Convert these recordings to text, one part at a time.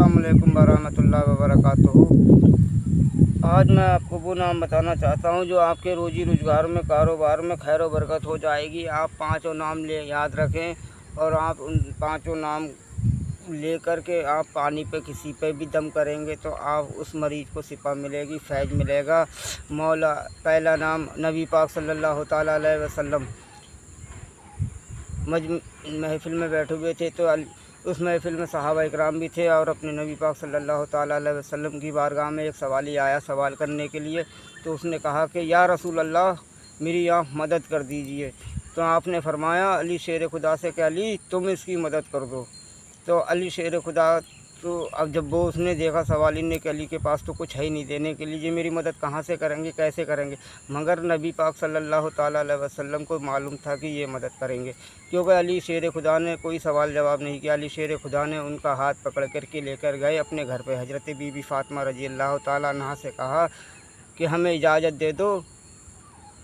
अस्सलाम वालेकुम वरहमतुल्लाहि वबरकातुहू। आज मैं आपको वो नाम बताना चाहता हूँ जो आपके रोजी रोजगार में, कारोबार में खैर बरकत हो जाएगी। आप पांचों नाम ले याद रखें और आप उन पांचों नाम ले कर के आप पानी पे किसी पे भी दम करेंगे तो आप उस मरीज़ को शिफा मिलेगी, फैज़ मिलेगा। मौला पहला नाम नबी पाक सल्लल्लाहु ताला अलैहि वसल्लम महफ़िल में बैठे हुए थे तो उस महफ़िल में सहाबा इकराम भी थे और अपने नबी पाक सल्लल्लाहु ताला अलैहि वसल्लम की बारगाह में एक सवाली आया सवाल करने के लिए। तो उसने कहा कि या रसूल अल्लाह, मेरी आप मदद कर दीजिए। तो आपने फरमाया अली शेर खुदा से कि अली तुम इसकी मदद कर दो। तो अली शेर खुदा तो अब जब वो उसने देखा सवाली ने कि अली के पास तो कुछ है ही नहीं देने के लिए, ये मेरी मदद कहाँ से करेंगे, कैसे करेंगे। मगर नबी पाक सल्लल्लाहु ताला अलैहि वसल्लम को मालूम था कि ये मदद करेंगे, क्योंकि अली शेर खुदा ने कोई सवाल जवाब नहीं किया। अली शेर खुदा ने उनका हाथ पकड़ कर के लेकर गए अपने घर पे। हज़रत बीबी फ़ातिमा रज़ी अल्लाह ताला अन्हा से कहा कि हमें इजाज़त दे दो,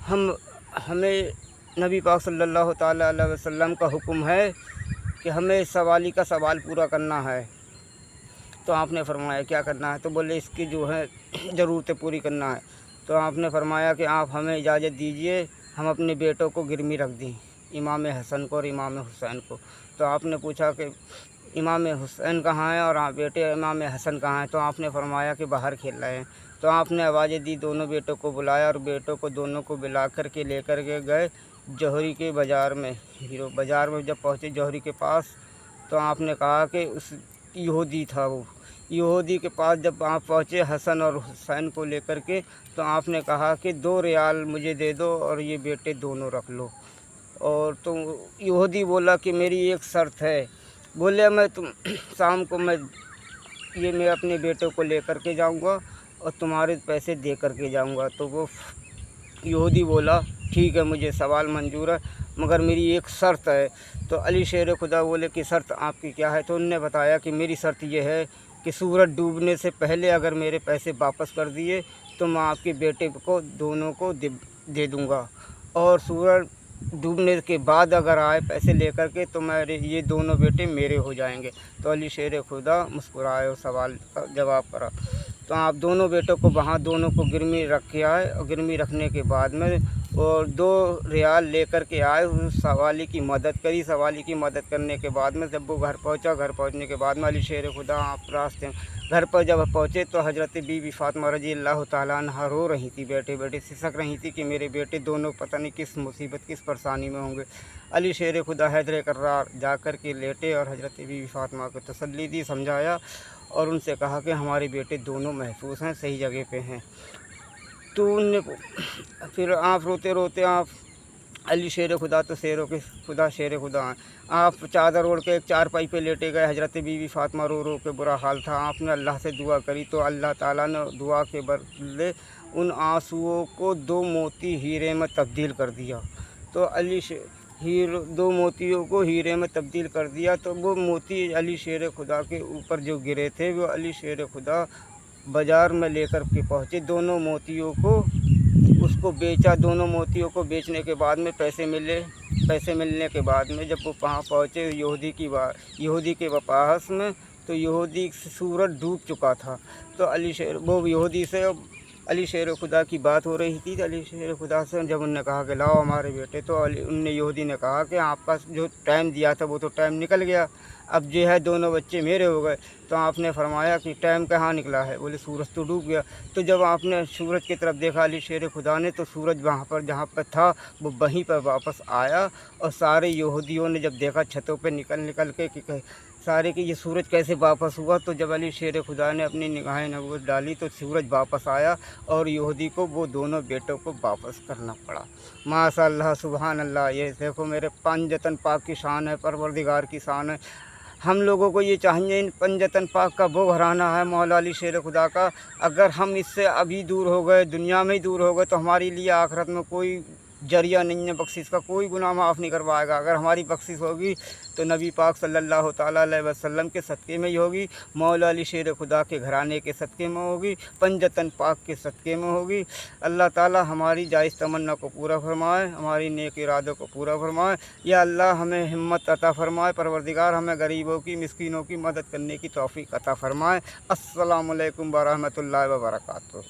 हमें नबी पाक सल्लल्लाहु ताला अलैहि वसल्लम का हुक्म है कि हमें इस सवाली का सवाल पूरा करना है। तो आपने फरमाया क्या करना है। तो बोले इसकी जो है ज़रूरतें पूरी करना है। तो आपने फरमाया कि आप हमें इजाज़त दीजिए, हम अपने बेटों को गिरवी रख दें, इमाम हसन को और इमाम हुसैन को। तो आपने पूछा कि इमाम हुसैन कहाँ हैं और बेटे इमाम हसन कहाँ हैं। तो आपने फरमाया कि बाहर खेल रहे हैं। तो आपने आवाज़ें दी, दोनों बेटों को बुलाया और बेटों को दोनों को बुला कर के लेकर के गए जौहरी के बाज़ार में। हीरो बाज़ार में जब पहुँचे जौहरी के पास, तो आपने कहा कि उस यहूदी था, वो यहूदी के पास जब आप पहुँचे हसन और हुसैन को लेकर के, तो आपने कहा कि 2 रियाल मुझे दे दो और ये बेटे दोनों रख लो। और तो यहूदी बोला कि मेरी एक शर्त है। बोले मैं तुम शाम को मैं अपने बेटों को लेकर के जाऊंगा और तुम्हारे पैसे दे कर के जाऊंगा। तो वो यहूदी बोला ठीक है, मुझे सवाल मंजूर है, मगर मेरी एक शर्त है। तो अली शेर खुदा बोले कि शर्त आपकी क्या है। तो उन्होंने बताया कि मेरी शर्त यह है कि सूरज डूबने से पहले अगर मेरे पैसे वापस कर दिए तो मैं आपके बेटे को दोनों को दे दूँगा, और सूरज डूबने के बाद अगर आए पैसे लेकर के तो मेरे ये दोनों बेटे मेरे हो जाएंगे। तो अली शेर खुदा मुस्कुराए और सवाल का जवाब करा। तो आप दोनों बेटों को वहाँ दोनों को गिरवी रख के आए और गिरवी रखने के बाद में और 2 रियाल लेकर के आए। उस सवाली की मदद करी। सवाली की मदद करने के बाद में जब वो घर पहुंचा, घर पहुंचने के बाद में अली शेर खुदा आप रास्ते घर पर जब पहुंचे तो हज़रत बीबी फ़ातिमा रज़ी अल्लाह ताला अन्हा रो रही थी, बैठे बैठे सिसक रही थी कि मेरे बेटे दोनों पता नहीं किस मुसीबत किस परेशानी में होंगे। अली शेर खुदा हैदर करार जा कर के लेटे और हज़रत बीबी फ़ातिमा को तसल्ली दी, समझाया और उनसे कहा कि हमारे बेटे दोनों महफूज हैं, सही जगह पे हैं। तो उनने फिर आप रोते रोते आप अली शेर खुदा तो शेरों के खुदा शेर खुदा हैं, आप चादर ओढ़ के एक चारपाई पे लेटे गए। हज़रत बीबी फ़ातिमा रो रो के बुरा हाल था। आपने अल्लाह से दुआ करी तो अल्लाह ताला ने दुआ के बदले उन आंसुओं को 2 मोती हीरे में तब्दील कर दिया। तो हीरो 2 मोतियों को हीरे में तब्दील कर दिया। तो वो मोती अली शेर खुदा के ऊपर जो गिरे थे वो अली शेर खुदा बाज़ार में लेकर के पहुँचे। दोनों मोतियों को उसको बेचा। दोनों मोतियों को बेचने के बाद में पैसे मिले। पैसे मिलने के बाद में जब वो वहाँ पहुँचे यहूदी के पास में, तो यहूदी सूरज डूब चुका था। तो अली शेर खुदा की बात हो रही थी। तो अली शेर खुदा से जब उन्होंने कहा कि लाओ हमारे बेटे, तो उनने यहूदी ने कहा कि आपका जो टाइम दिया था वो तो टाइम निकल गया, अब जो है दोनों बच्चे मेरे हो गए। तो आपने फरमाया कि टाइम कहाँ निकला है। बोले सूरज तो डूब गया। तो जब आपने सूरज की तरफ देखा अली शेर खुदा ने, तो सूरज वहाँ पर जहाँ पर था वो वहीं पर वापस आया। और सारे यहूदियों ने जब देखा छतों पे निकल के सारे कि ये सूरज कैसे वापस हुआ। तो जब अली शेर खुदा ने अपनी निगाहें नबूवत डाली तो सूरज वापस आया और यहूदी को वो दोनों बेटों को वापस करना पड़ा। माशाअल्लाह, सुभान अल्लाह। ये देखो मेरे पंजतन पाक की शान है, परवरदिगार की शान है। हम लोगों को ये चाहिए इन पंजतन पाक का वो घराना है मौला अली शेर खुदा का। अगर हम इससे अभी दूर हो गए, दुनिया में ही दूर हो गए, तो हमारे लिए आखिरत में कोई जरिया नहीं है बख्शिश का, कोई गुनाह माफ़ नहीं करवाएगा। अगर हमारी बख्शिश होगी तो नबी पाक सल्लल्लाहु ताला अलैहि वसल्लम के सदक़े में ही होगी, मौला अली शेर खुदा के घराने के सदक़े में होगी, पंजतन पाक के सदक़े में होगी। अल्लाह ताला हमारी जायज़ तमन्ना को पूरा फरमाए, हमारी नेक इरादों को पूरा फरमाए। या अल्लाह हमें हिम्मत अता फरमाए, परवरदिगार हमें गरीबों की मिस्कीनों की मदद करने की तौफ़ीक़ अता फरमाए। अस्सलामु अलैकुम व रहमतुल्लाहि व बरकातुहू।